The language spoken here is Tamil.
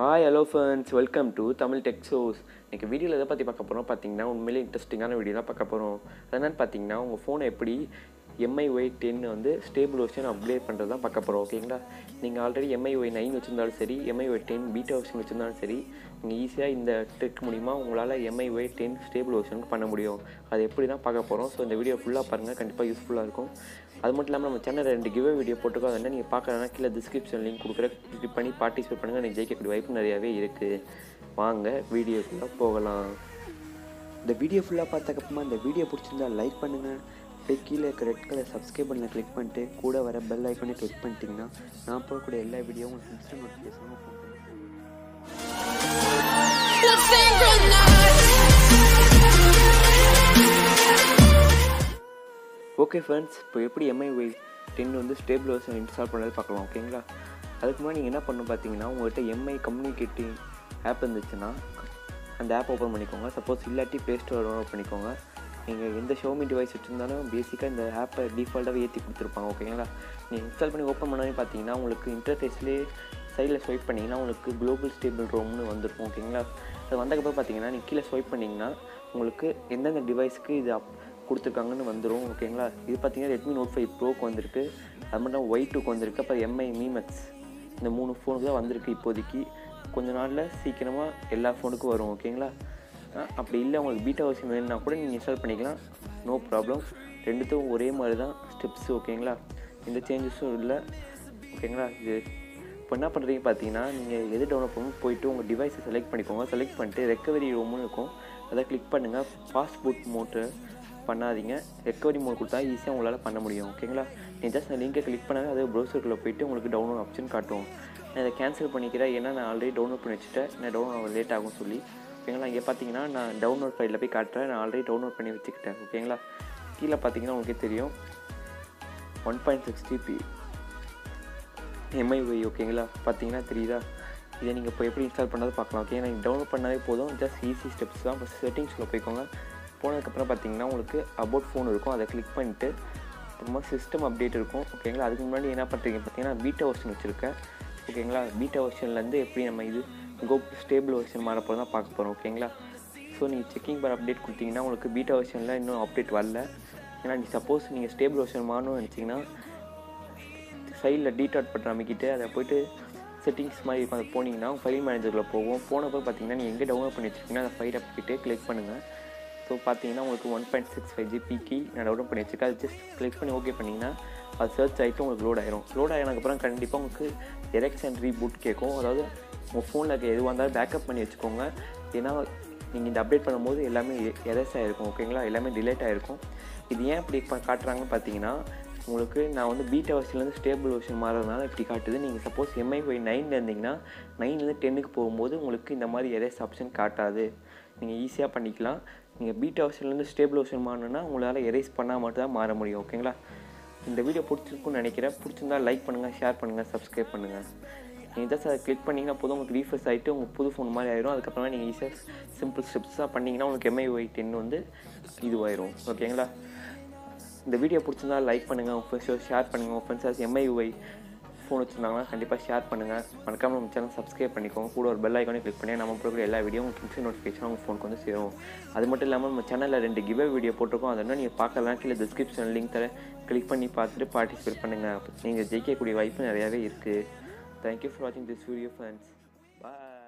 Hi, hello friends, welcome to Tamil Tech Shows. இன்னைக்கு வீடியோவில் எதை பற்றி பார்க்க போகிறோம் பார்த்தீங்கன்னா உண்மையிலே இன்ட்ரெஸ்டிங்கான வீடியோ தான் பார்க்க போகிறோம். என்னென்னு பார்த்தீங்கன்னா உங்கள் ஃபோனை எப்படி MIUI10 வந்து ஸ்டேபிள் வெர்ஷன் அப்கிரேட் பண்ணுறது தான் பார்க்க போகிறோம். ஓகேங்களா, நீங்கள் ஆல்ரெடி MIUI9 வச்சுருந்தாலும் சரி, MIUI10 Beta வெர்ஷன் வச்சுருந்தாலும் சரி, நீங்கள் ஈஸியாக இந்த ட்ரிக் மூலிமா உங்களால் MIUI10 ஸ்டேபிள் வெர்ஷனுக்கு பண்ண முடியும். அது எப்படி தான் பார்க்க போகிறோம். ஸோ இந்த வீடியோ ஃபுல்லாக பாருங்கள், கண்டிப்பாக யூஸ்ஃபுல்லாக இருக்கும். அது மட்டும் இல்லாமல் நம்ம சேனலில் 2 கிவ்வே வீடியோ போட்டுக்கோ. அதை நீங்கள் பார்க்கறதுனா கீழே டிஸ்கிரிப்ஷன் லிங்க் கொடுக்குற, கிளிக் பண்ணி பார்ட்டிசிபேட் பண்ணுங்கள். நீங்கள் ஜெயிக்கக்கூடிய வாய்ப்பு நிறையாவே இருக்குது. வாங்க வீடியோக்குள்ளே போகலாம். இந்த வீடியோ ஃபுல்லாக பார்த்ததுக்கப்புறமா இந்த வீடியோ பிடிச்சிருந்தா லைக் பண்ணுங்கள். அப்படியே கீழே இருக்க ரெட் கலர் சப்ஸ்கிரைப் பண்ணல கிளிக் பண்ணிட்டு கூட வர பெல் ஐக்கானே கிளிக் பண்ணிட்டீங்கன்னா நான் போகக்கூடிய எல்லா வீடியோவும் உங்களுக்கு இன்ஸ்டன்ட் நோட்டிஃபிகேஷனும் ஃபோன் ஓகே ஃப்ரெண்ட்ஸ், இப்போ எப்படி MIUI10 வந்து ஸ்டேபிள் வெர்ஷன் இன்ஸ்டால் பண்ணுறது பார்க்கலாம். ஓகேங்களா, அதுக்கு முன்னாடி நீங்கள் என்ன பண்ணணும் பார்த்தீங்கன்னா, உங்கள்கிட்ட MI கம்யூனிகேட்டிங் ஆப் இருந்துச்சுன்னா அந்த ஆப் ஓப்பன் பண்ணிக்கோங்க. சப்போஸ் இல்லாட்டி ப்ளே ஸ்டோர் டவுன்லோட் பண்ணிக்கோங்க. நீங்கள் எந்த Xiaomi டிவைஸ் வச்சுருந்தாலும் பேசிக்காக இந்த ஆப்பை டிஃபால்ட்டாகவே ஏற்றி கொடுத்துருப்பாங்க. ஓகேங்களா, நீங்கள் இன்ஸ்டால் பண்ணி ஓப்பன் பண்ணவே பார்த்தீங்கன்னா உங்களுக்கு இன்டர்ஃபேஸ்லேயே சைடில் ஸ்வைப் பண்ணிங்கன்னா உங்களுக்கு குளோபல் ஸ்டேபிள் ரோம்னு வந்துருக்கும். ஓகேங்களா, அது வந்ததுக்கப்புறம் பார்த்தீங்கன்னா நீங்கள் கீழே ஸ்வைப் பண்ணிங்கன்னா உங்களுக்கு எந்தெந்த டிவைஸ்க்கு இது கொடுத்துருக்காங்கன்னு வந்துடும். ஓகேங்களா, இது பார்த்தீங்கன்னா Redmi Note 5 Proக்கு வந்திருக்கு, அது மட்டும் Y2க்கு வந்திருக்கு, அப்புறம் MIUI10 இந்த 3 ஃபோனுக்கு தான் வந்திருக்கு இப்போதைக்கு. கொஞ்ச நாளில் சீக்கிரமாக எல்லா ஃபோனுக்கும் வரும். ஓகேங்களா, அப்படி இல்லை உங்களுக்கு பீட்டா வெர்ஷன் வேணும்னா கூட நீங்கள் இன்ஸ்டால் பண்ணிக்கலாம், நோ ப்ராப்ளம். ரெண்டுத்துக்கும் ஒரே மாதிரி தான் ஸ்டெப்ஸு. ஓகேங்களா, எந்த சேஞ்சஸும் இல்லை. ஓகேங்களா, இது இப்போ என்ன பண்ணுறீங்க பார்த்தீங்கன்னா, நீங்கள் எது டவுன்லோட் பண்ணணும் போயிட்டு உங்கள் டிவைஸை செலக்ட் பண்ணிக்கோங்க. செலக்ட் பண்ணிட்டு ரெக்கவரி ரூம்னு இருக்கும், அதை கிளிக் பண்ணுங்கள். ஃபாஸ்ட் பூட் மோட்டு பண்ணாதீங்க, ரெக்கவரி மோட் கொடுத்தா ஈஸியாக உங்களால் பண்ண முடியும். ஓகேங்களா, நீங்கள் ஜஸ்ட் அந்த லிங்கை கிளிக் பண்ணால் அது ப்ரௌசருக்குள்ளே போய்ட்டு உங்களுக்கு டவுன்லோட் ஆப்ஷன் காட்டும். நான் இதை கேன்சல் பண்ணிக்கிறேன், ஏன்னா நான் ஆல்ரெடி டவுன்லோட் பண்ணி வச்சுட்டேன், நான் டவுன்லோட் லேட் ஆகும் சொல்லி. ஓகேங்களா, இங்கே பார்த்தீங்கன்னா நான் டவுன்லோட் ஃபைலில் போய் காட்டுறேன், நான் ஆல்ரெடி டவுன்லோட் பண்ணி வச்சுக்கிட்டேன். ஓகேங்களா, கீழே பார்த்தீங்கன்னா உங்களுக்கே தெரியும் 1.6 GB MIUI. ஓகேங்களா, பார்த்தீங்கன்னா தெரியுதா? இதை நீங்கள் இப்போ எப்படி இன்ஸ்டால் பண்ணாலும் பார்க்கலாம். ஓகே, நீங்கள் டவுன்லோட் பண்ணாலே போதும், ஜஸ்ட் ஈஸி ஸ்டெப்ஸ் தான். ஃபஸ்ட் செட்டிங்ஸில் போய்க்கோங்க. போனதுக்கப்புறம் பார்த்தீங்கன்னா உங்களுக்கு அபவுட் ஃபோன் இருக்கும், அதை கிளிக் பண்ணிட்டு அப்புறமா சிஸ்டம் அப்டேட் இருக்கும். ஓகேங்களா, அதுக்கு முன்னாடி என்ன பண்ணுறீங்க பார்த்தீங்கன்னா பீட்டா வெர்ஷன் வச்சுருக்கேன். ஓகேங்களா, பீட்டா வெர்ஷன்லேருந்து எப்படி நம்ம இது ஸ்டேபிள் வெர்ஷன் மாறப்போ தான் பார்க்க போகிறோம். ஓகேங்களா, ஸோ நீங்கள் செக்கிங் பார் அப்டேட் கொடுத்தீங்கன்னா உங்களுக்கு பீட்டா வெர்ஷனில் இன்னும் அப்டேட் வரல. ஏன்னா சப்போஸ் நீங்கள் ஸ்டேபிள் வெர்ஷன் மாறணும்னு நினச்சிங்கன்னா சைடில் டீடாட் பட்டன் அமைக்கிட்டு அதை போய்ட்டு செட்டிங்ஸ் மாதிரி இருக்கும், அதை போனீங்கன்னா ஃபைல் மேனேஜரில் போகும். போனப்போ பார்த்தீங்கன்னா நீங்கள் எங்கே டவுன்லோட் பண்ணி வச்சுருக்கீங்கன்னா அந்த ஃபைலை போய்ட்டு கிளிக் பண்ணுங்கள். ஸோ பார்த்தீங்கன்னா உங்களுக்கு 1.65 GB நான் டவுன்லோட் பண்ணி வச்சுருக்கேன். அது ஜஸ்ட் கிளிக் பண்ணி ஓகே பண்ணிங்கன்னா அது சர்ச் ஆகிட்டு உங்களுக்கு லோட் ஆயிரும். லோட் ஆகினதுக்கப்புறம் கண்டிப்பாக உங்களுக்கு எரெக்ஸ் அண்ட் ரீபூட் கேட்கும். அதாவது உங்கள் ஃபோனில் இருக்க எதுவாக இருந்தாலும் பேக்கப் பண்ணி வச்சுக்கோங்க, ஏன்னா நீங்கள் இந்த அப்டேட் பண்ணும்போது எல்லாமே எரர்ஸ் ஆகிருக்கும். ஓகேங்களா, எல்லாமே டிலேட் ஆகிருக்கும். இது ஏன் இப்படி காட்டுறாங்கன்னு பார்த்தீங்கன்னா, உங்களுக்கு நான் வந்து பீட்டா வெர்ஷன்லேருந்து ஸ்டேபிள் வெர்ஷன் மாறதுனால இப்படி காட்டுது. நீங்கள் சப்போஸ் MIUI9 இருந்தீங்கன்னா 9லேருந்து 10க்கு போகும்போது உங்களுக்கு இந்த மாதிரி எரர்ஸ் ஆப்ஷன் காட்டாது, நீங்கள் ஈஸியாக பண்ணிக்கலாம். நீங்கள் பீட்டா வெர்ஷன்லேருந்து ஸ்டேபிள் வெர்ஷன் மாறணுன்னா உங்களால் எரேஸ் பண்ணால் மட்டும் தான் மாற முடியும். ஓகேங்களா, இந்த வீடியோ பிடிச்சிருக்குன்னு நினைக்கிறேன். பிடிச்சிருந்தால் லைக் பண்ணுங்கள், ஷேர் பண்ணுங்கள், சப்ஸ்கிரைப் பண்ணுங்கள். நீங்கள் ஜஸ்ட் அதை கிளிக் பண்ணிங்கன்னா போதும், உங்களுக்கு ரீஃப்ரெஷ் ஆகிட்டு உங்களுக்கு புது ஃபோன் மாதிரி ஆயிரும். அதுக்கப்புறமா நீங்கள் ஈஸியாக சிம்பிள் ஸ்டெப்ஸாக பண்ணிங்கன்னா உங்களுக்கு MIUI10 வந்து இதுவாயிரும். ஓகேங்களா, இந்த வீடியோ பிடிச்சிருந்தால் லைக் பண்ணுங்கள், உங்கள் ஃப்ரெண்ட்ஸோட ஷேர் பண்ணுங்கள். உங்கள் ஃப்ரெண்ட்ஸாக MIUI ஃபோன் வச்சுருந்தாங்கன்னா கண்டிப்பாக ஷேர் பண்ணுங்கள். மறக்காமல் நம்ம சேனல் சப்ஸ்கிரைப் பண்ணிக்கோங்க. கூட ஒரு பெல் ஐக்கானே கிளிக் பண்ணி நம்ம போடக்கூடிய எல்லா வீடியோ உங்களுக்கு இன்ஸ்டன்ட் நோட்டிஃபிகேஷன் உங்கள் ஃபோனுக்கு வந்து சேரும். அது மட்டும் இல்லாமல் நம்ம சேனலில் 2 கிவ்வே வீடியோ போட்டிருக்கோம், அதெல்லாம் நீங்கள் பார்க்கலாம். கீழே டிஸ்கிரிப்ஷன் லிங்க் தர கிளிக் பண்ணி பார்த்துட்டு பார்ட்டிசிபேட் பண்ணுங்கள். நீங்கள் ஜெயிக்கக்கூடிய வாய்ப்பு நிறையாவே இருக்குது. தேங்க்யூ ஃபார் வாட்சிங் திஸ் வீடியோ ஃப்ரெண்ட்ஸ். பாய்.